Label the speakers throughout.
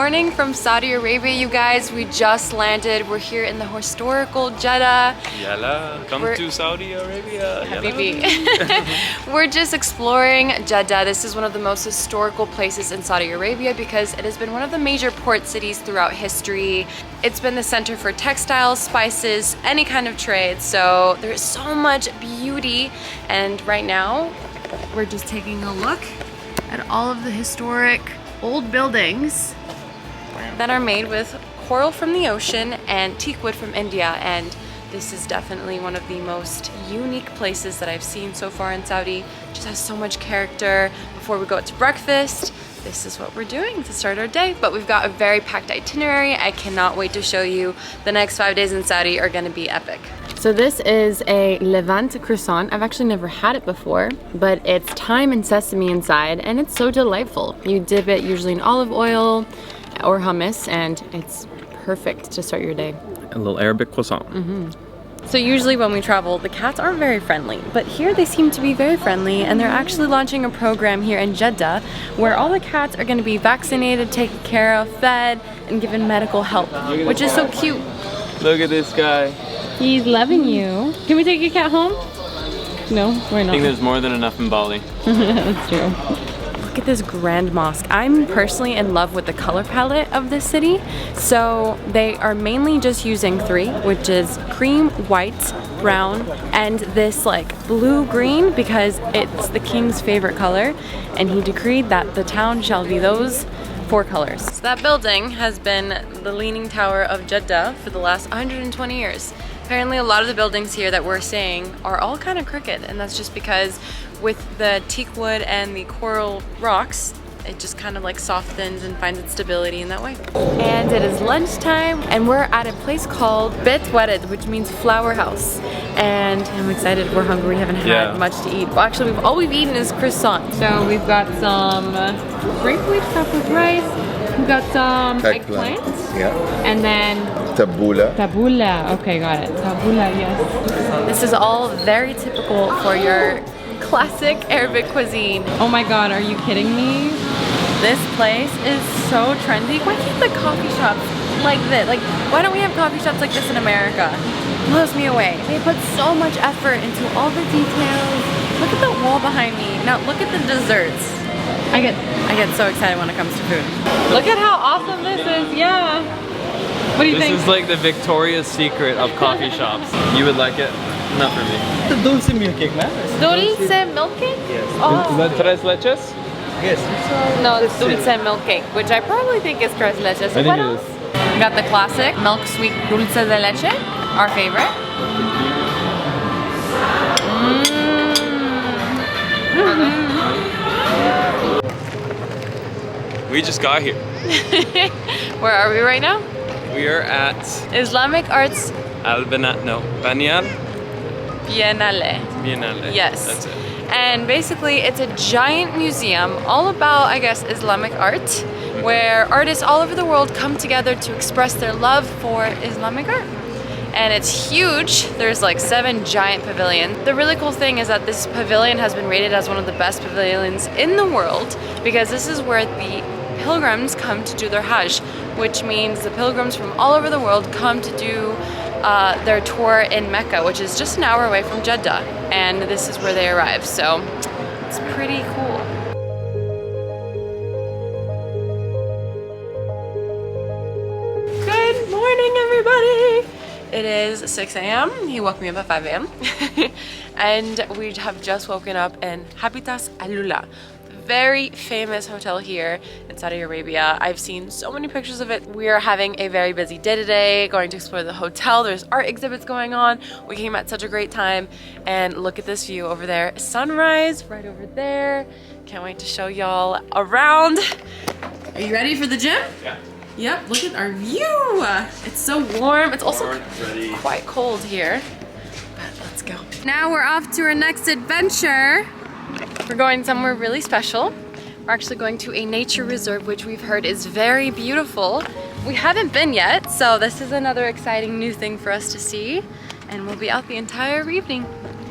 Speaker 1: morning from Saudi Arabia, you guys. We just landed. We're here in the historical Jeddah.
Speaker 2: Yalla, come to Saudi Arabia.
Speaker 1: Habibi. We're just exploring Jeddah. This is one of the most historical places in Saudi Arabia because it has been one of the major port cities throughout history. It's been the center for textiles, spices, any kind of trade. So there's so much beauty. And right now, we're just taking a look at all of the historic old buildings that are made with coral from the ocean and teak wood from India, and this is definitely one of the most unique places that I've seen so far in Saudi. It just has so much character. Before we go out to breakfast, this is what we're doing to start our day, but we've got a very packed itinerary. I cannot wait to show you. The next 5 days in Saudi are going to be epic. So this is a Levant croissant. I've actually never had it before, but it's thyme and sesame inside, and it's so delightful. You dip it usually in olive oil or hummus, and it's perfect to start your day.
Speaker 2: A little Arabic croissant.
Speaker 1: So usually when we travel, the cats aren't very friendly, but here they seem to be very friendly, and they're actually launching a program here in Jeddah where all the cats are going to be vaccinated, taken care of, fed, and given medical help, which is so cute.
Speaker 2: Look at this guy.
Speaker 1: He's loving you. Can we take your cat home? No, we're not.
Speaker 2: I think there's more than enough in Bali.
Speaker 1: That's true. Look at this grand mosque. I'm personally in love with the color palette of this city. So they are mainly just using 3, which is cream, white, brown, and this like blue-green because it's the king's favorite color. And he decreed that the town shall be those 4 colors. So that building has been the Leaning Tower of Jeddah for the last 120 years. Apparently a lot of the buildings here that we're seeing are all kind of crooked, and that's just because with the teak wood and the coral rocks, it just kind of like softens and finds its stability in that way. And it is lunchtime, and we're at a place called Bet Wared, which means flower house. And I'm excited, we're hungry, we haven't had much to eat. Well, actually, all we've eaten is croissant. So we've got some spring wheat stuffed with rice, we've got some eggplant, and then
Speaker 3: tabbouleh.
Speaker 1: Tabbouleh, okay, got it. Tabbouleh, yes. This is all very typical for your classic Arabic cuisine. Oh my god, are you kidding me? This place is so trendy. Why can't the coffee shops like this? Like, why don't we have coffee shops like this in America? It blows me away. They put so much effort into all the details. Look at the wall behind me. Now look at the desserts. I get so excited when it comes to food. Look at how awesome this is, yeah. What do you think?
Speaker 2: This is like the Victoria's Secret of coffee shops. You would like it? Not for me.
Speaker 3: The dulce milk cake, man.
Speaker 1: Dulce milk cake?
Speaker 3: Yes.
Speaker 1: Oh.
Speaker 2: Is that tres leches?
Speaker 3: Yes.
Speaker 1: No, it's dulce milk cake, which I probably think is tres leches. So what else? We got the classic milk sweet dulce de leche, our favorite.
Speaker 2: We just got here.
Speaker 1: Where are we right now?
Speaker 2: We are at
Speaker 1: Islamic Arts
Speaker 2: Biennial.
Speaker 1: Biennale. Yes.
Speaker 2: That's it.
Speaker 1: And basically it's a giant museum all about, I guess, Islamic art, where artists all over the world come together to express their love for Islamic art. And it's huge. There's like 7 giant pavilions. The really cool thing is that this pavilion has been rated as one of the best pavilions in the world because this is where the pilgrims come to do their Hajj, which means the pilgrims from all over the world come to do their tour in Mecca, which is just an hour away from Jeddah, and this is where they arrive, so it's pretty cool. Good morning, everybody! It is 6 a.m. He woke me up at 5 a.m. and we have just woken up in Habitas AlUlA, very famous hotel here in Saudi Arabia. I've seen so many pictures of it. We are having a very busy day today, going to explore the hotel. There's art exhibits going on. We came at such a great time, and look at this view over there. Sunrise right over there. Can't wait to show y'all around. Are you ready for the gym?
Speaker 2: Yeah.
Speaker 1: Yep, look at our view. It's so warm. It's also quite cold here, but let's go. Now we're off to our next adventure. We're going somewhere really special. We're actually going to a nature reserve, which we've heard is very beautiful. We haven't been yet, so this is another exciting new thing for us to see. And we'll be out the entire evening.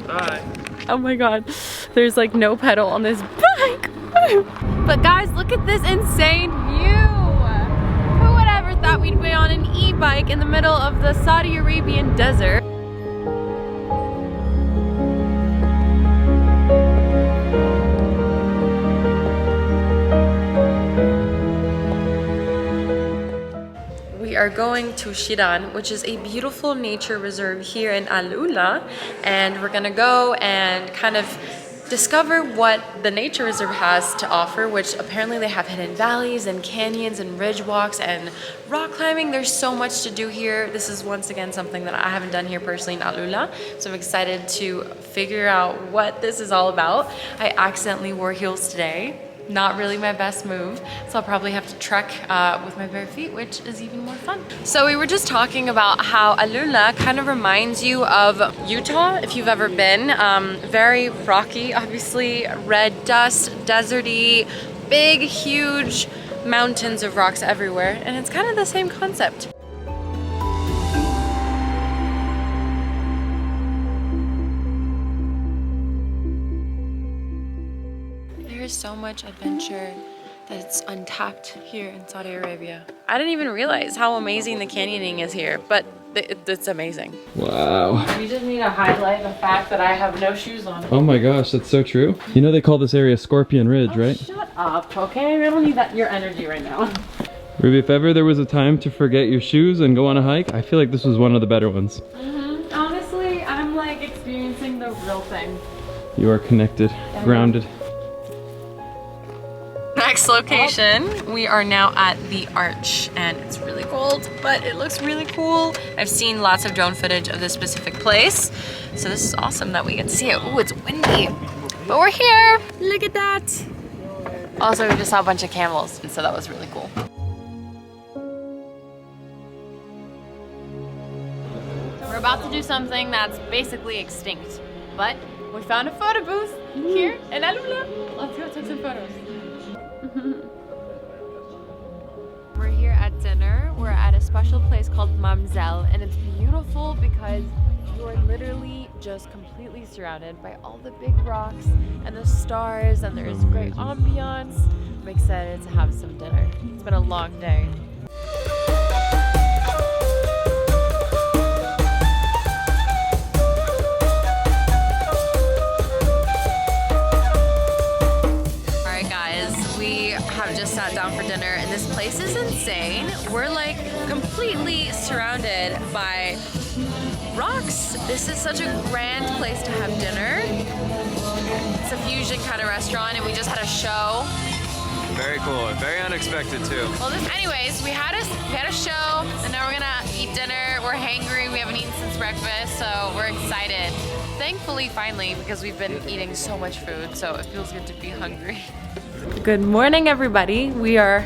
Speaker 2: Bye.
Speaker 1: Oh my god, there's like no pedal on this bike. But guys, look at this insane view. an e-bike in the middle of the Saudi Arabian desert. We are going to Shiran, which is a beautiful nature reserve here in AlUlA, and we're gonna go and kind of discover what the nature reserve has to offer, which apparently they have hidden valleys and canyons and ridge walks and rock climbing. There's so much to do here. This is once again something that I haven't done here personally in AlUlA, so I'm excited to figure out what this is all about. I accidentally wore heels today. Not really my best move, so I'll probably have to trek with my bare feet, which is even more fun. So we were just talking about how AlUlA kind of reminds you of Utah, if you've ever been. Very rocky, obviously, red dust, deserty, big, huge mountains of rocks everywhere, and it's kind of the same concept. There's so much adventure that's untapped here in Saudi Arabia. I didn't even realize how amazing the canyoning is here, but it's amazing.
Speaker 2: Wow.
Speaker 1: You just need to highlight the fact that I have no shoes on.
Speaker 2: Oh my gosh, that's so true. You know they call this area Scorpion Ridge, right?
Speaker 1: Shut up, okay? I don't need your energy right now.
Speaker 2: Ruby, if ever there was a time to forget your shoes and go on a hike, I feel like this was one of the better ones.
Speaker 1: Honestly, I'm like experiencing the real thing.
Speaker 2: You are connected, grounded.
Speaker 1: Next location, we are now at the Arch, and it's really cold, but it looks really cool. I've seen lots of drone footage of this specific place, so this is awesome that we get to see it. Ooh, it's windy, but we're here. Look at that. Also, we just saw a bunch of camels, and so that was really cool. We're about to do something that's basically extinct, but we found a photo booth here in AlUlA. Let's go take some photos. We're here at dinner. We're at a special place called Mamzel, and it's beautiful because you're literally just completely surrounded by all the big rocks and the stars, and there's great ambiance. I'm excited to have some dinner. It's been a long day. Just sat down for dinner, and this place is insane. We're like completely surrounded by rocks. This is such a grand place to have dinner. It's a fusion kind of restaurant, and we just had a show.
Speaker 2: Very cool, very unexpected too.
Speaker 1: Well, anyways, we had a show, and now we're gonna eat dinner. We're hangry. We haven't eaten since breakfast, so we're excited. Thankfully, finally, because we've been eating so much food, so it feels good to be hungry. Good morning, everybody. We are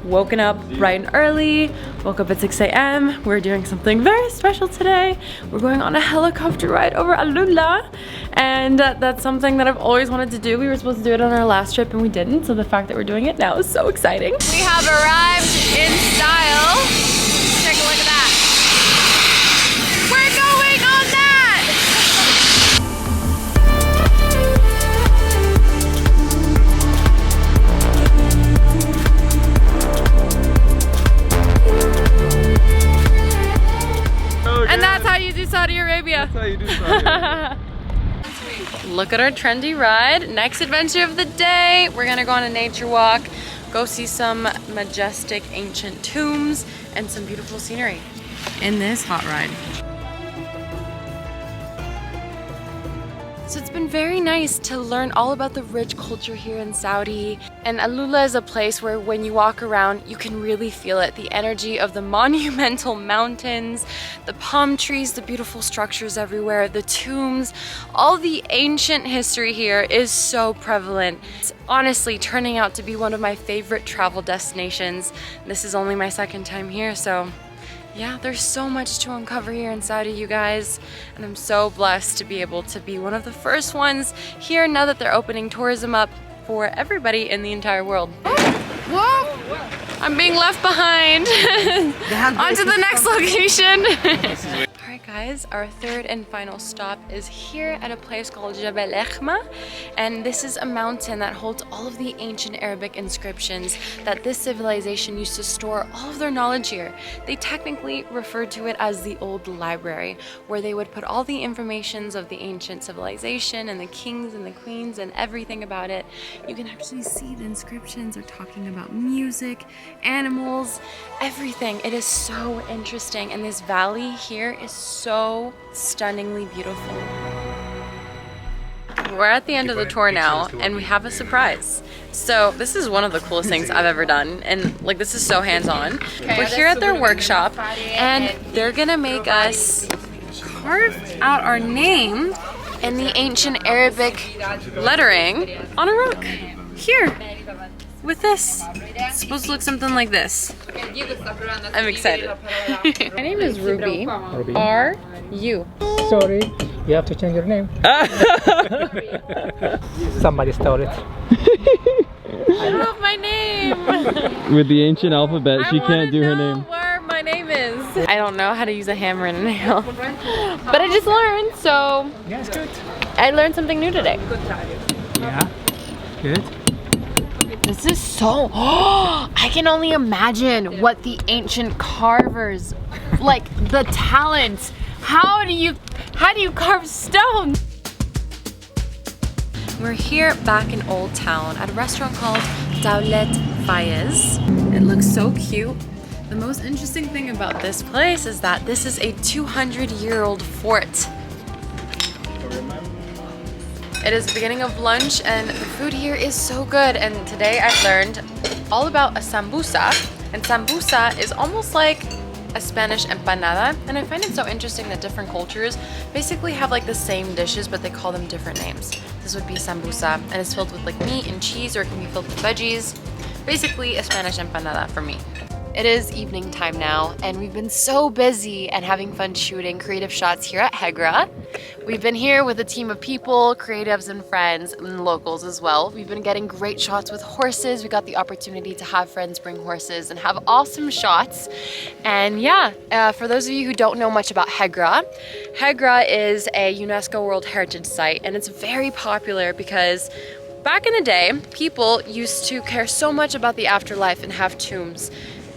Speaker 1: woken up bright and early. Woke up at 6 a.m. We're doing something very special today. We're going on a helicopter ride over AlUlA, and that's something that I've always wanted to do. We were supposed to do it on our last trip and we didn't, so the fact that we're doing it now is so exciting. We have arrived in style. Take a look at that. We're going on that! And that's how you do Saudi Arabia.
Speaker 2: That's how you do Saudi Arabia.
Speaker 1: Look at our trendy ride. Next adventure of the day, we're gonna go on a nature walk, go see some majestic ancient tombs and some beautiful scenery in this hot ride. So it's been very nice to learn all about the rich culture here in Saudi. And AlUlA is a place where when you walk around, you can really feel it. The energy of the monumental mountains, the palm trees, the beautiful structures everywhere, the tombs, all the ancient history here is so prevalent. It's honestly turning out to be one of my favorite travel destinations. This is only my second time here, so yeah, there's so much to uncover here in Saudi, you guys, and I'm so blessed to be able to be one of the first ones here now that they're opening tourism up for everybody in the entire world. Whoa! I'm being left behind. On to the next location. Alright Guys, our third and final stop is here at a place called Jebel Hegra, and this is a mountain that holds all of the ancient Arabic inscriptions that this civilization used to store all of their knowledge here. They technically referred to it as the old library, where they would put all the informations of the ancient civilization and the kings and the queens and everything about it. You can actually see the inscriptions are talking about music, animals, everything. It is so interesting, and this valley here is so stunningly beautiful. We're at the end of the tour now, and we have a surprise. So this is one of the coolest things I've ever done, and like this is so hands-on. We're here at their workshop, and they're gonna make us carve out our name in the ancient Arabic lettering on a rock here with this. It's supposed to look something like this. I'm excited. My name is Ruby. R-U.
Speaker 4: Sorry, you have to change your name. Somebody stole it.
Speaker 1: I don't know my name.
Speaker 2: With the ancient alphabet, she can't do her name.
Speaker 1: Where my name is. I don't know how to use a hammer and a nail. But I just learned, so
Speaker 4: Yeah, it's good.
Speaker 1: I learned something new today.
Speaker 4: Yeah, good.
Speaker 1: This is so, I can only imagine what the ancient carvers, like the talent. How do you carve stone? We're here back in Old Town at a restaurant called Dawlet Fayez. It looks so cute. The most interesting thing about this place is that this is a 200-year-old fort. It is the beginning of lunch, and the food here is so good. And today I've learned all about a sambusa, and sambusa is almost like a Spanish empanada, and I find it so interesting that different cultures basically have like the same dishes, but they call them different names. This would be sambusa, and it's filled with like meat and cheese, or it can be filled with veggies. Basically a Spanish empanada for me. It is evening time now, and we've been so busy and having fun shooting creative shots here at Hegra. We've been here with a team of people, creatives and friends, and locals as well. We've been getting great shots with horses. We got the opportunity to have friends bring horses and have awesome shots. And yeah, for those of you who don't know much about Hegra, Hegra is a UNESCO World Heritage Site, and it's very popular because back in the day, people used to care so much about the afterlife and have tombs.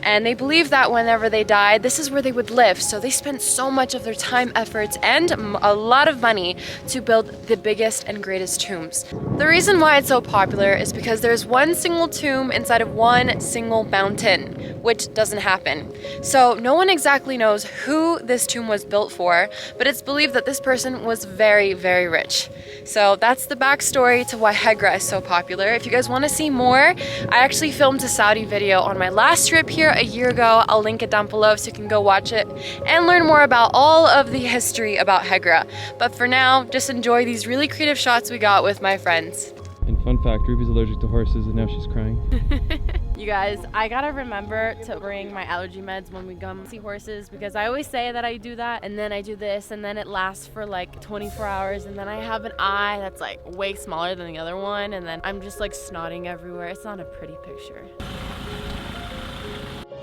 Speaker 1: And they believed that whenever they died, this is where they would live. So they spent so much of their time, efforts, and a lot of money to build the biggest and greatest tombs. The reason why it's so popular is because there's one single tomb inside of one single mountain, which doesn't happen. So no one exactly knows who this tomb was built for, but it's believed that this person was very, very rich. So that's the backstory to why Hegra is so popular. If you guys want to see more, I actually filmed a Saudi video on my last trip here a year ago. I'll link it down below so you can go watch it and learn more about all of the history about Hegra. But for now, just enjoy these really creative shots we got with my friends.
Speaker 2: And fun fact, Ruby's allergic to horses and now she's crying.
Speaker 1: You guys, I gotta remember to bring my allergy meds when we come see horses, because I always say that I do that, and then I do this, and then it lasts for like 24 hours, and then I have an eye that's like way smaller than the other one, and then I'm just like snotting everywhere. It's not a pretty picture.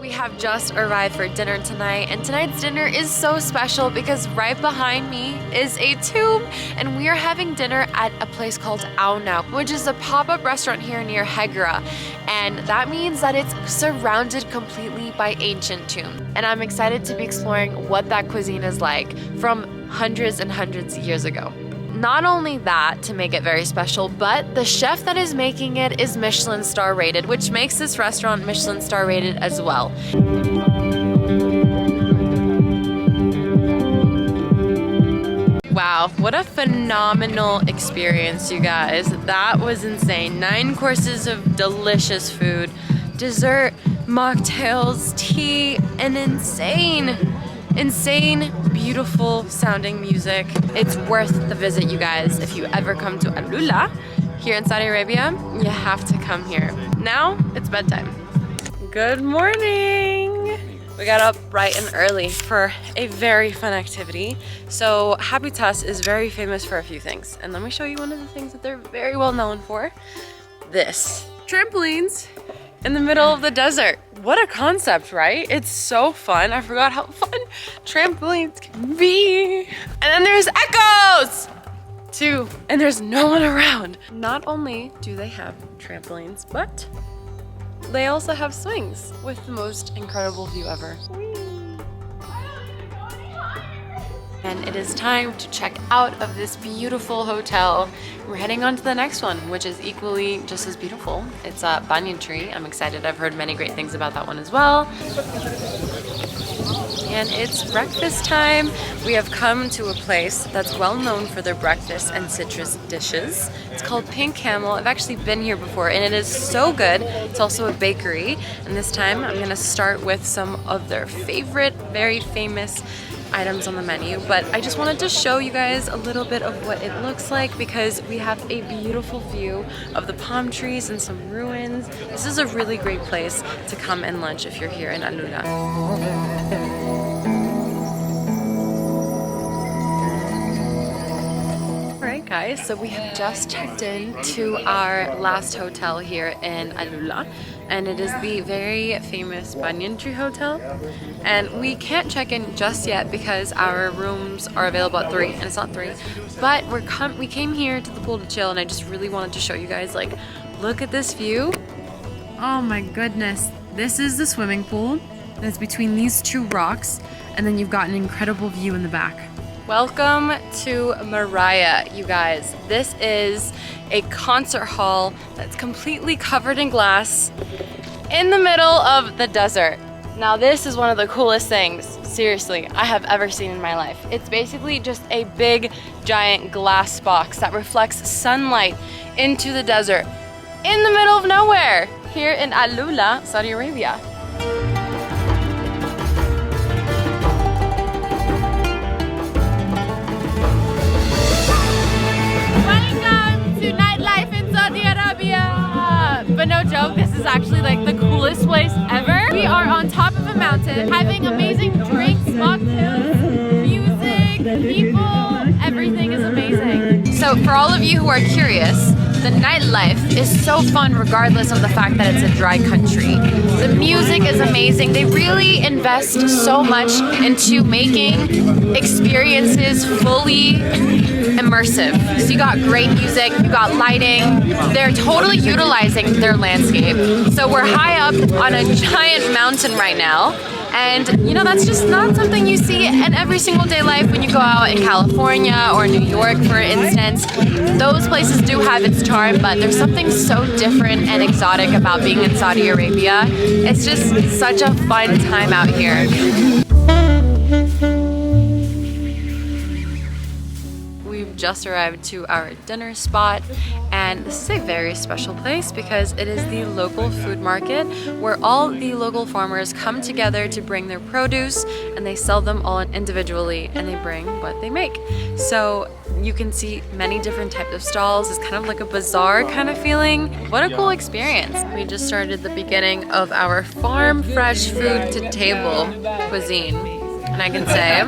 Speaker 1: We have just arrived for dinner tonight, and tonight's dinner is so special because right behind me is a tomb, and we are having dinner at a place called AlUlA, which is a pop-up restaurant here near Hegra, and that means that it's surrounded completely by ancient tombs. And I'm excited to be exploring what that cuisine is like from hundreds and hundreds of years ago. Not only that to make it very special, but the chef that is making it is Michelin star rated, which makes this restaurant Michelin star rated as well. Wow, what a phenomenal experience, you guys. That was insane. 9 courses of delicious food, dessert, mocktails, tea, and insane, beautiful sounding music. It's worth the visit, you guys. If you ever come to AlUlA here in Saudi Arabia, you have to come here. Now it's bedtime. Good morning. We got up bright and early for a very fun activity. So Habitas is very famous for a few things, and let me show you one of the things that they're very well known for. This. Trampolines. in the middle of the desert. What a concept, right? It's so fun. I forgot how fun trampolines can be. And then there's echoes too, and there's no one around. Not only do they have trampolines, but they also have swings with the most incredible view ever. And it is time to check out of this beautiful hotel. We're heading on to the next one, which is equally just as beautiful. It's a banyan tree. I'm excited. I've heard many great things about that one as well. And it's breakfast time. We have come to a place that's well known for their breakfast and citrus dishes. It's called Pink Camel. I've actually been here before and it is so good. It's also a bakery. And this time I'm gonna start with some of their favorite, very famous items on the menu, but I just wanted to show you guys a little bit of what it looks like because we have a beautiful view of the palm trees and some ruins. This is a really great place to come and lunch if you're here in AlUlA. Alright guys, so we have just checked in to our last hotel here in AlUlA, and it is the very famous Banyan Tree Hotel. And we can't check in just yet because our rooms are available at 3, and it's not 3. But we came here to the pool to chill, and I just really wanted to show you guys, like, look at this view. Oh my goodness. This is the swimming pool. It's between these two rocks, and then you've got an incredible view in the back. Welcome to Maraya, you guys. This is a concert hall that's completely covered in glass in the middle of the desert. Now this is one of the coolest things, seriously, I have ever seen in my life. It's basically just a big, giant glass box that reflects sunlight into the desert in the middle of nowhere here in AlUlA, Saudi Arabia. Welcome to nightlife in Saudi Arabia! But no joke, this is actually like the coolest place ever. We are on top of a mountain, having amazing drinks, mocktails, music, people, everything is amazing. So for all of you who are curious, the nightlife is so fun regardless of the fact that it's a dry country. The music is amazing. They really invest so much into making experiences fully immersive. So you got great music, you got lighting. They're totally utilizing their landscape. So we're high up on a giant mountain right now. And you know, that's just not something you see in every single day life when you go out in California or New York, for instance. Those places do have its charm, but there's something so different and exotic about being in Saudi Arabia. It's just such a fun time out here. We've just arrived to our dinner spot, and this is a very special place because it is the local food market where all the local farmers come together to bring their produce, and they sell them all individually, and they bring what they make. So you can see many different types of stalls. It's kind of like a bazaar kind of feeling. What a cool experience. We just started the beginning of our farm fresh food to table cuisine. And I can say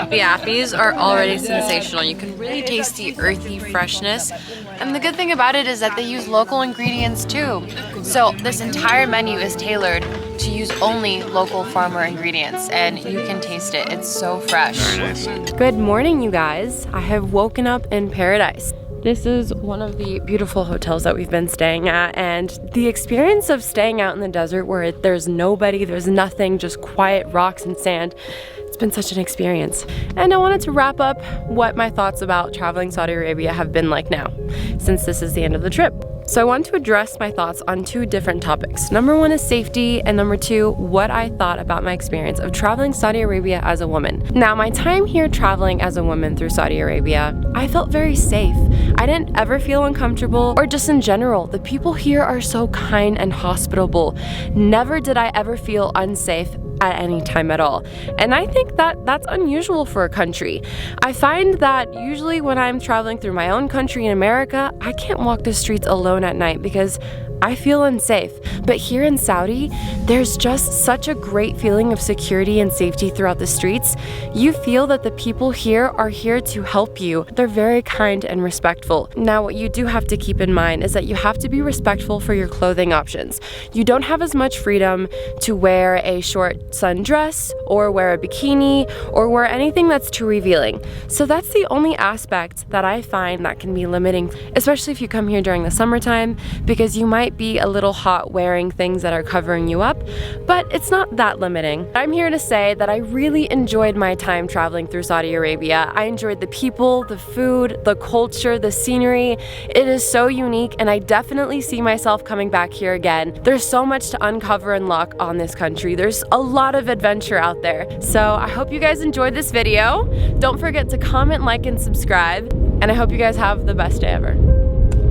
Speaker 1: the appies are already sensational. You can really taste the earthy freshness. And the good thing about it is that they use local ingredients too. So this entire menu is tailored to use only local farmer ingredients, and you can taste it. It's so fresh. Very nice. Good morning, you guys. I have woken up in paradise. This is one of the beautiful hotels that we've been staying at, and the experience of staying out in the desert where there's nobody, there's nothing, just quiet rocks and sand. It's been such an experience. And I wanted to wrap up what my thoughts about traveling Saudi Arabia have been like now, since this is the end of the trip. So I want to address my thoughts on 2 different topics. Number 1 is safety, and number 2, what I thought about my experience of traveling Saudi Arabia as a woman. Now, my time here traveling as a woman through Saudi Arabia, I felt very safe. I didn't ever feel uncomfortable, or just in general. The people here are so kind and hospitable. Never did I ever feel unsafe at any time at all. And I think that that's unusual for a country. I find that usually when I'm traveling through my own country in America, I can't walk the streets alone at night because I feel unsafe. But here in Saudi, there's just such a great feeling of security and safety throughout the streets. You feel that the people here are here to help you. They're very kind and respectful. Now, what you do have to keep in mind is that you have to be respectful for your clothing options. You don't have as much freedom to wear a short sundress or wear a bikini or wear anything that's too revealing. So that's the only aspect that I find that can be limiting, especially if you come here during the summertime, because you might be a little hot wearing things that are covering you up, but it's not that limiting. I'm here to say that I really enjoyed my time traveling through Saudi Arabia. I enjoyed the people, the food, the culture, the scenery. It is so unique, and I definitely see myself coming back here again. There's so much to uncover and unlock on this country. There's a lot of adventure out there. So I hope you guys enjoyed this video. Don't forget to comment, like, and subscribe, and I hope you guys have the best day ever.